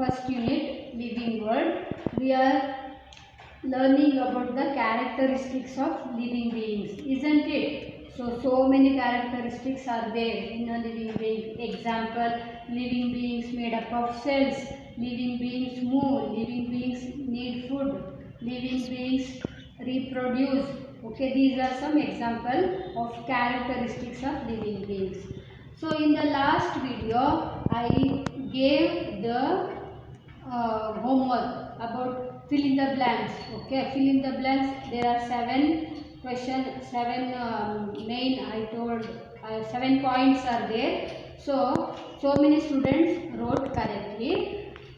first unit living world. We are learning about the characteristics of living beings, isn't it? So many characteristics are there in a living being. Example, living beings made up of cells, living beings move, living beings need food, living beings reproduce. Okay, these are some example of characteristics of living beings. So in the last video I gave the homework about fill in the blanks. Okay, fill in the blanks. There are 7 questions, 7 main, I told 7 points are there. So many students wrote correctly.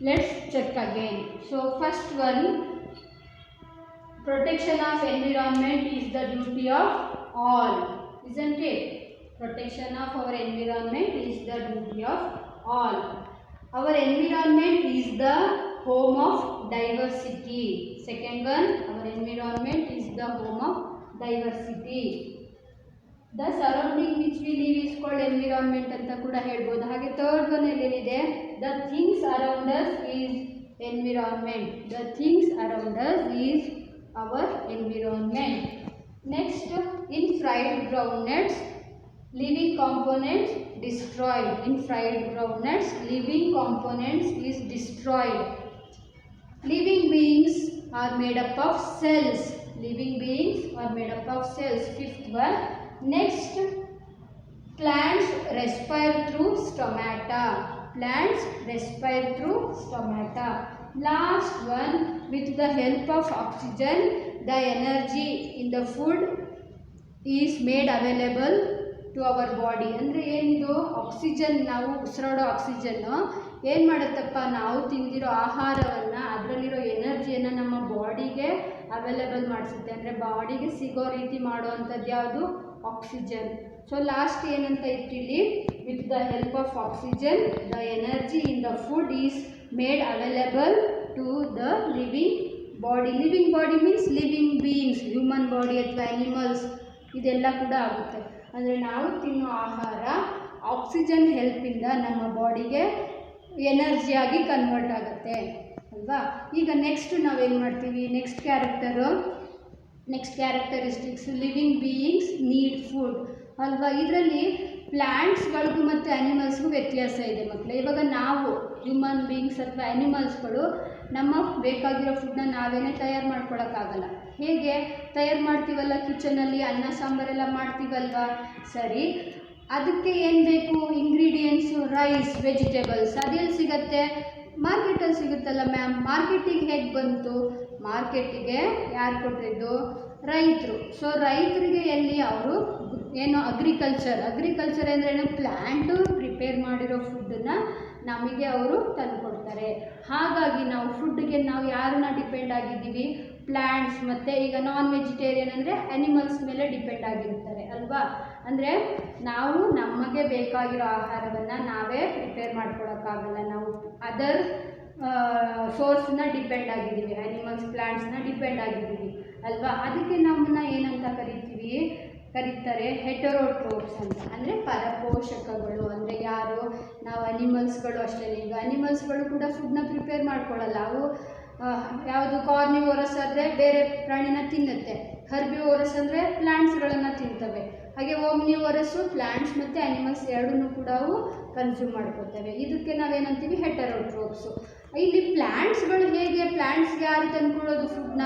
Let's check again. So first one, protection of environment is the duty of all, isn't it? Protection of our environment is the duty of all. Our environment is the home of diversity. Second one, our environment is the home of diversity. The surrounding which we live is called environment ಅಂತ ಕೂಡ ಹೇಳ್ಬೋದು. ಹಾಗೆ third one ಏನಿದೆ, the things around us is environment. The things around us is our environment. Next, in fried groundnuts, living components destroyed. In fried groundnuts, living components is destroyed. Living beings are made up of cells. Living beings are made up of cells. Fifth one. Next, plants respire through stomata. Plants respire through stomata. Last one, with the help of oxygen, the energy in the food is made available to our body. ಅಂದರೆ ಏನಿದು oxygen, ನಾವು ಉಸಿರಾಡೋ ಆಕ್ಸಿಜನ್ನು ಏನು ಮಾಡುತ್ತಪ್ಪ, ನಾವು ತಿಂದಿರೋ ಆಹಾರವನ್ನು ಅದರಲ್ಲಿರೋ ಎನರ್ಜಿಯನ್ನು ನಮ್ಮ ಬಾಡಿಗೆ available ಮಾಡಿಸುತ್ತೆ. ಅಂದರೆ ಬಾಡಿಗೆ ಸಿಗೋ ರೀತಿ ಮಾಡುವಂಥದ್ದು ಯಾವುದು? ಆಕ್ಸಿಜನ್. ಸೊ ಲಾಸ್ಟ್ ಏನಂತ ಇಟ್ಟಿಲ್ಲಿ, with the help of oxygen the energy in the food is made available to the living body. Living body means living beings, human body ಅಥವಾ ಆ್ಯನಿಮಲ್ಸ್, ಇದೆಲ್ಲ ಕೂಡ ಆಗುತ್ತೆ. ಅಂದರೆ ನಾವು ತಿನ್ನೋ ಆಹಾರ ಆಕ್ಸಿಜನ್ ಹೆಲ್ಪಿಂದ ನಮ್ಮ ಬಾಡಿಗೆ ಎನರ್ಜಿಯಾಗಿ ಕನ್ವರ್ಟ್ ಆಗುತ್ತೆ ಅಲ್ವಾ. ಈಗ ನೆಕ್ಸ್ಟ್ ನಾವೇನು ಮಾಡ್ತೀವಿ, next characteristics, living beings need food ಅಲ್ವಾ. ಇದರಲ್ಲಿ ಪ್ಲ್ಯಾಂಟ್ಸ್ಗಳಿಗೂ ಮತ್ತು ಆ್ಯನಿಮಲ್ಸ್ಗೂ ವ್ಯತ್ಯಾಸ ಇದೆ ಮಕ್ಕಳೇ. ಇವಾಗ ನಾವು ಹ್ಯೂಮನ್ ಬೀಯಿಂಗ್ಸ್ ಅಥವಾ ಆ್ಯನಿಮಲ್ಸ್ಗಳು ನಮ್ಮ ಬೇಕಾಗಿರೋ ಫುಡ್ನ ನಾವೇನೇ ತಯಾರು ಮಾಡ್ಕೊಳಕ್ಕಾಗಲ್ಲ. ಹೇಗೆ ತಯಾರು ಮಾಡ್ತೀವಲ್ಲ, ಕಿಚನಲ್ಲಿ ಅನ್ನ ಸಾಂಬಾರೆಲ್ಲ ಮಾಡ್ತೀವಲ್ವ, ಸರಿ, ಅದಕ್ಕೆ ಏನು ಬೇಕು, ಇಂಗ್ರೀಡಿಯೆಂಟ್ಸು, ರೈಸ್, ವೆಜಿಟೇಬಲ್ಸ್, ಅದೆಲ್ಲಿ ಸಿಗುತ್ತೆ? ಮಾರ್ಕೆಟಲ್ಲಿ ಸಿಗುತ್ತಲ್ಲ ಮ್ಯಾಮ್. ಮಾರ್ಕೆಟಿಗೆ ಹೇಗೆ ಬಂತು? ಮಾರ್ಕೆಟಿಗೆ ಯಾರು ಕೊಟ್ಟಿದ್ದು? ರೈತರು. ಸೊ ರೈತರಿಗೆ ಎಲ್ಲಿ ಅವರು ಏನು ಅಗ್ರಿಕಲ್ಚರ್ ಅಂದರೆ ಏನು, ಪ್ಲ್ಯಾಂಟು ಪ್ರಿಪೇರ್ ಮಾಡಿರೋ ಫುಡ್ಡನ್ನು ನಮಗೆ ಅವರು ತಂದುಕೊಡ್ತಾರೆ. ಹಾಗಾಗಿ ನಾವು ಫುಡ್ಗೆ ನಾವು ಯಾರನ್ನ ಡಿಪೆಂಡ್ ಆಗಿದ್ದೀವಿ? ಪ್ಲ್ಯಾಂಟ್ಸ್. ಮತ್ತು ಈಗ ನಾನ್ ವೆಜಿಟೇರಿಯನ್ ಅಂದರೆ ಆ್ಯನಿಮಲ್ಸ್ ಮೇಲೆ ಡಿಪೆಂಡ್ ಆಗಿರ್ತಾರೆ ಅಲ್ವಾ. ಅಂದರೆ ನಾವು ನಮಗೆ ಬೇಕಾಗಿರೋ ಆಹಾರವನ್ನು ನಾವೇ ಪ್ರಿಪೇರ್ ಮಾಡ್ಕೊಳಕ್ಕಾಗಲ್ಲ, ನಾವು ಅದರ್ ಸೋರ್ಸ್ನ ಡಿಪೆಂಡ್ ಆಗಿದ್ದೀವಿ, ಆ್ಯನಿಮಲ್ಸ್, ಪ್ಲ್ಯಾಂಟ್ಸ್ನ ಡಿಪೆಂಡ್ ಆಗಿದ್ದೀವಿ ಅಲ್ವಾ. ಅದಕ್ಕೆ ನಮ್ಮನ್ನ ಏನಂತ ಕರೀತಾರೆ? ಹೆಟರೋಟ್ರೋಪ್ಸ್ ಅಂತ. ಅಂದರೆ ಪರಪೋಷಕಗಳು. ಅಂದರೆ ಯಾರು? ನಾವು ಅನಿಮಲ್ಸ್ಗಳು ಅಷ್ಟೇ. ಈಗ ಅನಿಮಲ್ಸ್ಗಳು ಕೂಡ ಫುಡ್ನ ಪ್ರಿಪೇರ್ ಮಾಡ್ಕೊಳ್ಳಲ್ಲ. ಅವು ಯಾವುದು ಕಾರ್ನಿವೋರಸ್ ಆದರೆ ಬೇರೆ ಪ್ರಾಣಿನ ತಿನ್ನುತ್ತೆ, ಹರ್ಬಿವೋರಸ್ ಅಂದರೆ ಪ್ಲ್ಯಾಂಟ್ಸ್ಗಳನ್ನು ತಿಂತವೆ. ಹಾಗೆ ಓಮ್ನಿವೋರಸ್ಸು ಪ್ಲ್ಯಾಂಟ್ಸ್ ಮತ್ತು ಆ್ಯನಿಮಲ್ಸ್ ಎರಡನ್ನೂ ಕೂಡ ಅವು ಕನ್ಸ್ಯೂಮ್ ಮಾಡ್ಕೊತವೆ. ಇದಕ್ಕೆ ನಾವೇನಂತೀವಿ? ಹೆಟರೋಟ್ರೋಪ್ಸು. ಇಲ್ಲಿ ಪ್ಲ್ಯಾಂಟ್ಸ್ಗಳು ಹೇಗೆ? ಪ್ಲ್ಯಾಂಟ್ಸ್ಗೆ ಯಾರು ತಂದ್ಕೊಡೋದು ಫುಡ್ನ?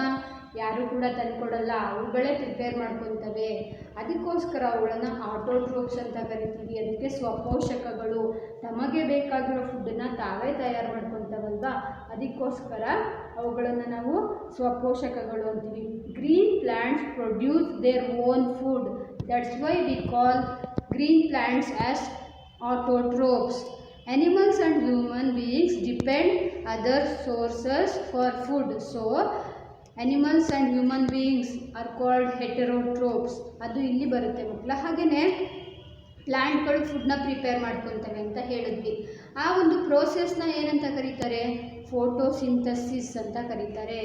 ಯಾರೂ ಕೂಡ ತಂದುಕೊಡಲ್ಲ, ಅವುಗಳೇ ಪ್ರಿಪೇರ್ ಮಾಡ್ಕೊತವೆ. ಅದಕ್ಕೋಸ್ಕರ ಅವುಗಳನ್ನು ಆಟೋಟ್ರೋಪ್ಸ್ ಅಂತ ಕರಿತೀವಿ. ಅದಕ್ಕೆ ಸ್ವಪೋಷಕಗಳು, ತಮಗೆ ಬೇಕಾಗಿರೋ ಫುಡ್ಡನ್ನು ತಾವೇ ತಯಾರು ಮಾಡ್ಕೊತವಲ್ವ, ಅದಕ್ಕೋಸ್ಕರ ಅವುಗಳನ್ನು ನಾವು ಸ್ವಪೋಷಕಗಳು ಅಂತೀವಿ. Green plants produce there own food, that's why we call green plants as autotrophs. Animals and human beings depend other sources for food. So animals and human beings are called heterotrophs. ಅದು ಇಲ್ಲಿ ಬರುತ್ತೆ ಮಕ್ಕಳ. ಹಾಗೆಯೇ ಪ್ಲ್ಯಾಂಟ್ಗಳು ಫುಡ್ನ prepare ಮಾಡ್ಕೊತವೆ ಅಂತ ಹೇಳಿದ್ವಿ. ಆ ಒಂದು ಪ್ರೋಸೆಸ್ನ ಏನಂತ ಕರೀತಾರೆ? ಫೋಟೋಸಿಂಥಸಿಸ್ ಅಂತ ಕರೀತಾರೆ.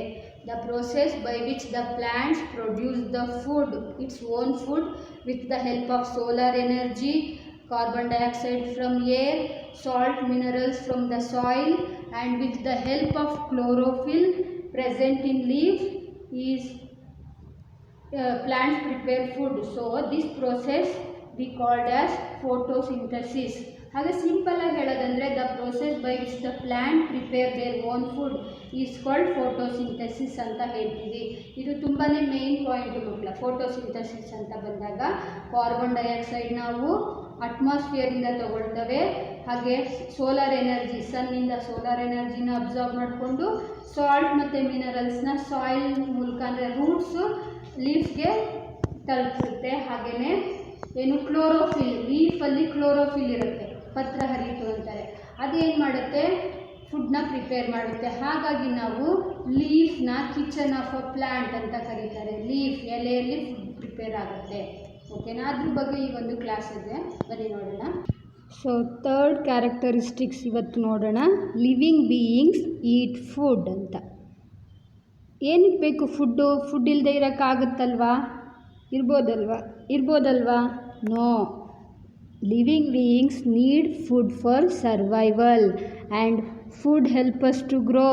The process by which the plants produce the food, its own food, with the help of solar energy, carbon dioxide from air, salt minerals from the soil, and with the help of chlorophyll present in leaf is plants prepare food. So this process we called as photosynthesis. ಹಾಗೆ simple ಆಗಿ ಹೇಳೋದಂದರೆ the process by which the plant prepare their own food is called photosynthesis ಅಂತ ಹೇಳ್ತೀವಿ. ಇದು ತುಂಬಾ main point ಮಕ್ಕಳ. Photosynthesis ಅಂತ ಬಂದಾಗ ಕಾರ್ಬನ್ ಡೈಆಕ್ಸೈಡ್ ನಾವು ಅಟ್ಮಾಸ್ಫಿಯರಿಂದ ತಗೊಳ್ತವೆ, ಹಾಗೆ ಸೋಲಾರ್ ಎನರ್ಜಿ ಸನ್ನಿಂದ ಸೋಲಾರ್ ಎನರ್ಜಿನ ಅಬ್ಸಾರ್ಬ್ ಮಾಡಿಕೊಂಡು ಸಾಲ್ಟ್ ಮತ್ತು ಮಿನರಲ್ಸ್ನ ಸಾಯಿಲ್ ಮೂಲಕ ಅಂದರೆ ರೂಟ್ಸು ಲೀಫ್ಗೆ ತಲುಪಿಸುತ್ತೆ. ಹಾಗೆಯೇ ಏನು ಕ್ಲೋರೋಫಿಲ್, ಲೀಫಲ್ಲಿ ಕ್ಲೋರೋಫಿಲ್ ಇರುತ್ತೆ, ಪತ್ರ ಹರಿತು ಅಂತಾರೆ, ಅದೇನು ಮಾಡುತ್ತೆ ಫುಡ್ನ ಪ್ರಿಪೇರ್ ಮಾಡುತ್ತೆ. ಹಾಗಾಗಿ ನಾವು ಲೀಫ್ನ ಕಿಚನ್ ಆಫ್ ಅ ಪ್ಲ್ಯಾಂಟ್ ಅಂತ ಕರೀತಾರೆ. ಲೀಫ್ ಎಲೆಯಲ್ಲಿ ಫುಡ್ ಪ್ರಿಪೇರ್ ಆಗುತ್ತೆ. ಓಕೆನಾ? ಅದ್ರ ಬಗ್ಗೆ ಈ ಒಂದು ಕ್ಲಾಸ್ ಇದೆ, ಬನ್ನಿ ನೋಡೋಣ. ಸೊ ಥರ್ಡ್ ಕ್ಯಾರೆಕ್ಟರಿಸ್ಟಿಕ್ಸ್ ಇವತ್ತು ನೋಡೋಣ. ಲಿವಿಂಗ್ ಬೀಯಿಂಗ್ಸ್ ಈಟ್ ಫುಡ್ ಅಂತ. ಏನಕ್ಕೆ ಬೇಕು ಫುಡ್ಡು? ಫುಡ್ ಇಲ್ಲದೆ ಇರೋಕ್ಕಾಗುತ್ತಲ್ವಾ? ಇರ್ಬೋದಲ್ವಾ? No. Living beings need food for survival and food help us to grow.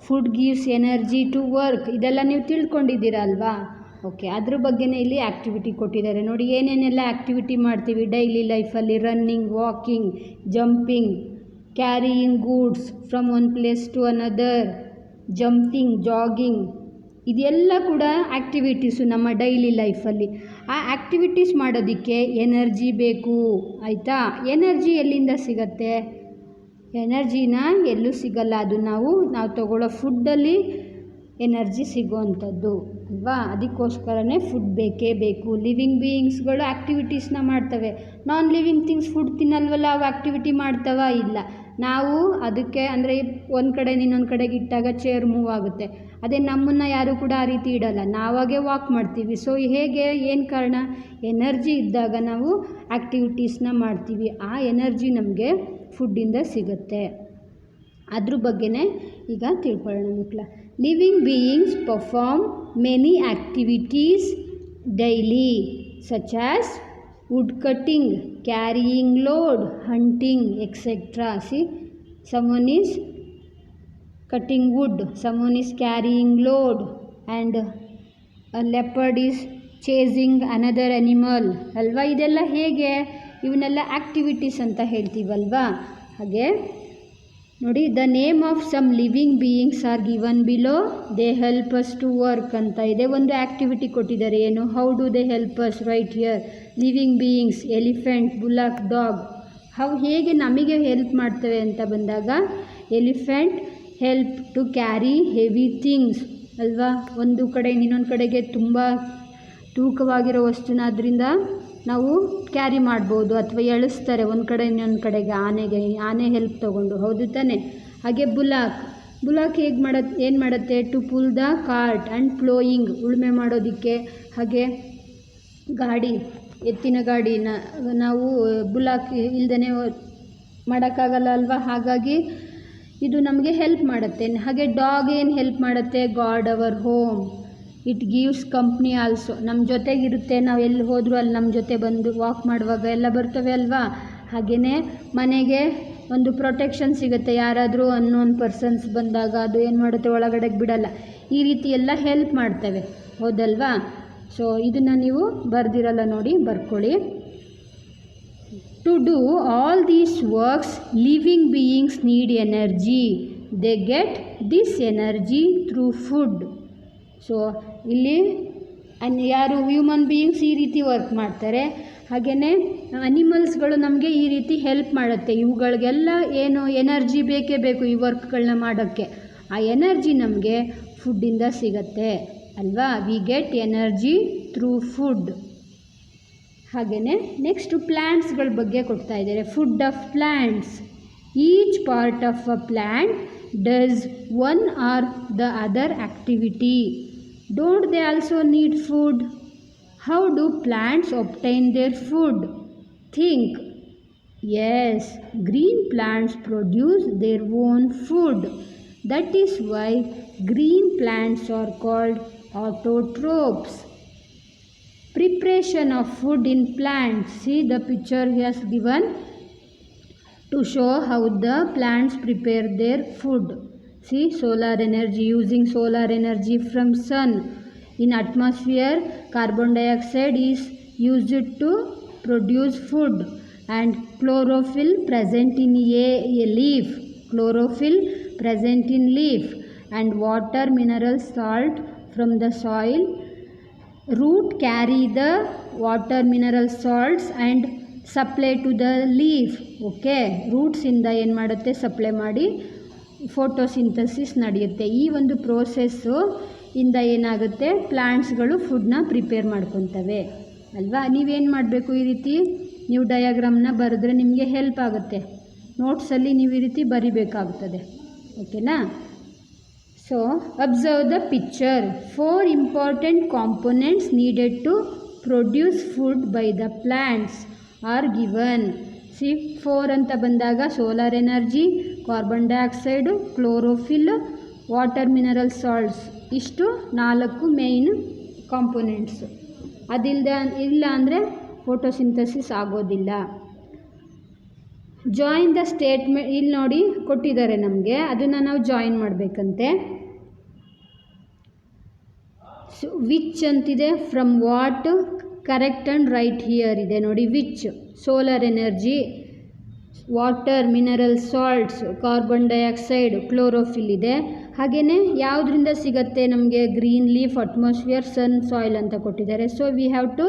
Food gives energy to work. ಇದೆಲ್ಲ ನೀವು ತಿಳ್ಕೊಂಡಿದ್ದೀರಾ ಅಲ್ವಾ? ಓಕೆ, ಅದ್ರ ಬಗ್ಗೆನೇ ಇಲ್ಲಿ ಆ್ಯಕ್ಟಿವಿಟಿ ಕೊಟ್ಟಿದ್ದಾರೆ ನೋಡಿ. ಏನೇನೆಲ್ಲ ಆ್ಯಕ್ಟಿವಿಟಿ ಮಾಡ್ತೀವಿ ಡೈಲಿ ಲೈಫಲ್ಲಿ? Running, walking, jumping, carrying goods from one place to another, jumping, jogging, ಇದೆಲ್ಲ ಕೂಡ ಆ್ಯಕ್ಟಿವಿಟೀಸು ನಮ್ಮ ಡೈಲಿ ಲೈಫಲ್ಲಿ. ಆ ಆ್ಯಕ್ಟಿವಿಟೀಸ್ ಮಾಡೋದಕ್ಕೆ ಎನರ್ಜಿ ಬೇಕು, ಆಯಿತಾ? ಎನರ್ಜಿ ಎಲ್ಲಿಂದ ಸಿಗತ್ತೆ? ಎನರ್ಜಿನ ಎಲ್ಲೂ ಸಿಗಲ್ಲ. ಅದು ನಾವು ತಗೊಳ್ಳೋ ಫುಡ್ಡಲ್ಲಿ ಎನರ್ಜಿ ಸಿಗೋವಂಥದ್ದು ಅಲ್ವಾ? ಅದಕ್ಕೋಸ್ಕರನೇ ಫುಡ್ ಬೇಕೇ ಬೇಕು. ಲಿವಿಂಗ್ ಬೀಯಿಂಗ್ಸ್ಗಳು ಆ್ಯಕ್ಟಿವಿಟೀಸ್ನ ಮಾಡ್ತವೆ. ನಾನ್ ಲಿವಿಂಗ್ ಥಿಂಗ್ಸ್ ಫುಡ್ ತಿನ್ನಲ್ವಲ್ಲ, ಅವು ಆ್ಯಕ್ಟಿವಿಟಿ ಮಾಡ್ತವ? ಇಲ್ಲ. ನಾವು ಅದಕ್ಕೆ ಅಂದರೆ ಒಂದು ಕಡೆಯಿಂದ ಇನ್ನೊಂದು ಕಡೆಗೆ ಇಟ್ಟಾಗ ಚೇರ್ ಮೂವ್ ಆಗುತ್ತೆ. ಅದೇ ನಮ್ಮನ್ನು ಯಾರೂ ಕೂಡ ಆ ರೀತಿ ಇಡಲ್ಲ, ನಾವಾಗೇ ವಾಕ್ ಮಾಡ್ತೀವಿ. ಸೊ ಹೇಗೆ? ಏನು ಕಾರಣ? ಎನರ್ಜಿ ಇದ್ದಾಗ ನಾವು ಆ್ಯಕ್ಟಿವಿಟೀಸ್ನ ಮಾಡ್ತೀವಿ. ಆ ಎನರ್ಜಿ ನಮಗೆ ಫುಡ್ಡಿಂದ ಸಿಗುತ್ತೆ. ಅದ್ರ ಬಗ್ಗೆನೇ ಈಗ ತಿಳ್ಕೊಳ್ಳೋಣ ಮಕ್ಕಳ. Living beings perform many activities daily such as wood cutting, carrying load, hunting, etc. See, someone is cutting wood, someone is carrying load, and a leopard is chasing another animal. ಅಲ್ವಾ? ಇದೆಲ್ಲ ಹೇಗೆ? ಇವನ್ನೆಲ್ಲ ಆ್ಯಕ್ಟಿವಿಟೀಸ್ ಅಂತ ಹೇಳ್ತೀವಲ್ವಾ? ಹಾಗೆ ನೋಡಿ, the name of some living beings are given below. They help us to work ಅಂತ ಇದೆ. ಒಂದು ಆ್ಯಕ್ಟಿವಿಟಿ ಕೊಟ್ಟಿದ್ದಾರೆ. ಏನು? How do they help us? Right here. Living beings, elephant, bullock, dog. ಹೇಗೆ ನಮಗೆ ಹೆಲ್ಪ್ ಮಾಡ್ತವೆ ಅಂತ ಬಂದಾಗ, elephant help to carry heavy things ಅಲ್ವಾ? ಒಂದು ಕಡೆಯಿಂದ ಇನ್ನೊಂದು ಕಡೆಗೆ ತುಂಬ ತೂಕವಾಗಿರೋ ವಸ್ತುನ ಅದರಿಂದ ನಾವು ಕ್ಯಾರಿ ಮಾಡ್ಬೋದು, ಅಥವಾ ಎಳಿಸ್ತಾರೆ ಒಂದು ಕಡೆ ಇನ್ನೊಂದು ಕಡೆಗೆ. ಆನೆ ಹೆಲ್ಪ್ ತೊಗೊಂಡು, ಹೌದು ತಾನೆ? ಹಾಗೆ ಬುಲಾಕ್ ಏನು ಮಾಡುತ್ತೆ? To pull the cart and ploughing, ಉಳುಮೆ ಮಾಡೋದಕ್ಕೆ. ಹಾಗೆ ಗಾಡಿ, ಎತ್ತಿನ ಗಾಡಿನ ನಾವು ಬುಲಾಕ್ ಇಲ್ದೇ ಮಾಡೋಕ್ಕಾಗಲ್ಲ ಅಲ್ವಾ? ಹಾಗಾಗಿ ಇದು ನಮಗೆ ಹೆಲ್ಪ್ ಮಾಡುತ್ತೆ. ಹಾಗೆ ಡಾಗ್ ಏನು ಹೆಲ್ಪ್ ಮಾಡುತ್ತೆ? Guard our home. It gives company also. ನಮ್ಮ ಜೊತೆಗಿರುತ್ತೆ, ನಾವು ಎಲ್ಲಿ ಹೋದರೂ ಅಲ್ಲಿ ನಮ್ಮ ಜೊತೆ ಬಂದು ವಾಕ್ ಮಾಡುವಾಗ ಎಲ್ಲ ಬರ್ತವೆ ಅಲ್ವಾ? ಹಾಗೆಯೇ ಮನೆಗೆ ಒಂದು ಪ್ರೊಟೆಕ್ಷನ್ ಸಿಗುತ್ತೆ. ಯಾರಾದರೂ ಅನ್ನೋನ್ ಪರ್ಸನ್ಸ್ ಬಂದಾಗ ಅದು ಏನು ಮಾಡುತ್ತೆ? ಒಳಗಡೆಗೆ ಬಿಡಲ್ಲ. ಈ ರೀತಿ ಎಲ್ಲ ಹೆಲ್ಪ್ ಮಾಡ್ತವೆ, ಹೌದಲ್ವಾ? ಸೊ ಇದನ್ನು ನೀವು ಬರ್ದಿರಲ್ಲ ನೋಡಿ, ಬರ್ಕೊಳ್ಳಿ. To do all these works living beings need energy. They get this energy through food. So ಇಲ್ಲಿ ಯಾರು ಹ್ಯೂಮನ್ ಬೀಯಿಂಗ್ಸ್ ಈ ರೀತಿ ವರ್ಕ್ ಮಾಡ್ತಾರೆ. ಹಾಗೆಯೇ ಅನಿಮಲ್ಸ್ಗಳು ನಮಗೆ ಈ ರೀತಿ ಹೆಲ್ಪ್ ಮಾಡುತ್ತೆ. ಇವುಗಳಿಗೆಲ್ಲ ಏನು ಎನರ್ಜಿ ಬೇಕೇ ಬೇಕು ಈ ವರ್ಕ್ಗಳನ್ನ ಮಾಡೋಕ್ಕೆ. ಆ ಎನರ್ಜಿ ನಮಗೆ ಫುಡ್ಡಿಂದ ಸಿಗತ್ತೆ ಅಲ್ವಾ? We get energy through food. ಹಾಗೆಯೇ ನೆಕ್ಸ್ಟು ಪ್ಲ್ಯಾಂಟ್ಸ್ಗಳ ಬಗ್ಗೆ ಕೊಡ್ತಾ ಇದ್ದಾರೆ. Food of plants. Each part of a plant does one are the other activity. Don't they also need food? How do plants obtain their food? Think. Yes, green plants produce their own food. That is why green plants are called autotrophs. Preparation of food in plants. See the picture he has given. to show how the plants prepare their food. See, solar energy, using solar energy from sun. In atmosphere, carbon dioxide is used to produce food, and chlorophyll present in a leaf. Chlorophyll present in leaf, and water, mineral salt from the soil. Root carry the water, mineral salts and supply to the leaf. Okay, ರೂಟ್ಸಿಂದ ಏನು ಮಾಡುತ್ತೆ, supply ಮಾಡಿ photosynthesis ನಡೆಯುತ್ತೆ. ಈ ಒಂದು process ಇಂದ ಏನಾಗುತ್ತೆ, ಪ್ಲ್ಯಾಂಟ್ಸ್ಗಳು ಫುಡ್ನ ಪ್ರಿಪೇರ್ ಮಾಡ್ಕೊತವೆ ಅಲ್ವಾ. ನೀವೇನು ಮಾಡಬೇಕು, ಈ ರೀತಿ ನೀವು ಡಯಾಗ್ರಾಮ್ನ ಬರೆದ್ರೆ ನಿಮಗೆ ಹೆಲ್ಪ್ ಆಗುತ್ತೆ. ನೋಟ್ಸಲ್ಲಿ ನೀವು ಈ ರೀತಿ ಬರಿಬೇಕಾಗುತ್ತದೆ. ಓಕೆನಾ. So observe the picture. 4 important components needed to produce food by the plants are given. C 4 ಅಂತ ಬಂದಾಗ solar energy, carbon dioxide, chlorophyll, water, mineral salts, ಇಷ್ಟು 4 ಮೇಯ್ನ್ ಕಾಂಪೊನೆಂಟ್ಸು. ಇಲ್ಲ ಅಂದರೆ ಫೋಟೋಸಿಂಥಸಿಸ್ ಆಗೋದಿಲ್ಲ. Join the statement. ಇಲ್ಲಿ ನೋಡಿ ಕೊಟ್ಟಿದ್ದಾರೆ ನಮಗೆ, ಅದನ್ನು ನಾವು ಜಾಯಿನ್ ಮಾಡಬೇಕಂತೆ. ವಿಚ್ ಅಂತಿದೆ, from what, correct and right here ಇದೆ ನೋಡಿ. Which solar energy, water, mineral salts, carbon dioxide, chlorophyll ಇದೆ. ಹಾಗೆಯೇ ಯಾವುದರಿಂದ ಸಿಗುತ್ತೆ ನಮಗೆ, green leaf, atmosphere, sun, soil ಅಂತ ಕೊಟ್ಟಿದ್ದಾರೆ. So we have to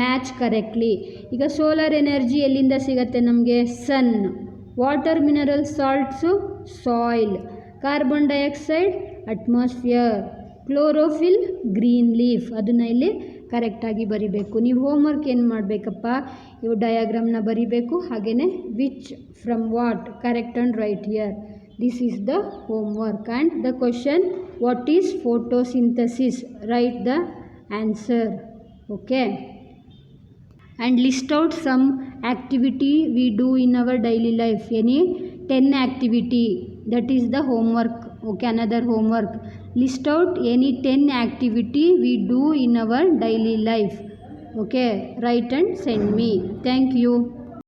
match correctly. ಈಗ ಸೋಲಾರ್ ಎನರ್ಜಿ ಎಲ್ಲಿಂದ ಸಿಗುತ್ತೆ ನಮಗೆ, sun. Water, mineral salts soil. Carbon dioxide atmosphere. Chlorophyll green leaf. ಅದನ್ನು ಇಲ್ಲಿ ಕರೆಕ್ಟಾಗಿ ಬರಿಬೇಕು. ನೀವು ಹೋಮ್ವರ್ಕ್ ಏನು ಮಾಡಬೇಕಪ್ಪ, ಇವು ಡಯಾಗ್ರಾಮ್ನ ಬರಿಬೇಕು. ಹಾಗೆಯೇ which, from what, correct and right here. This is the homework. And the question, what is photosynthesis? Write the answer. Okay. And list out some activity we do in our daily life. Any 10 activity. That is the homework. Okay, another homework. List out any 10 activity we do in our daily life. Okay, write and send me. Thank you.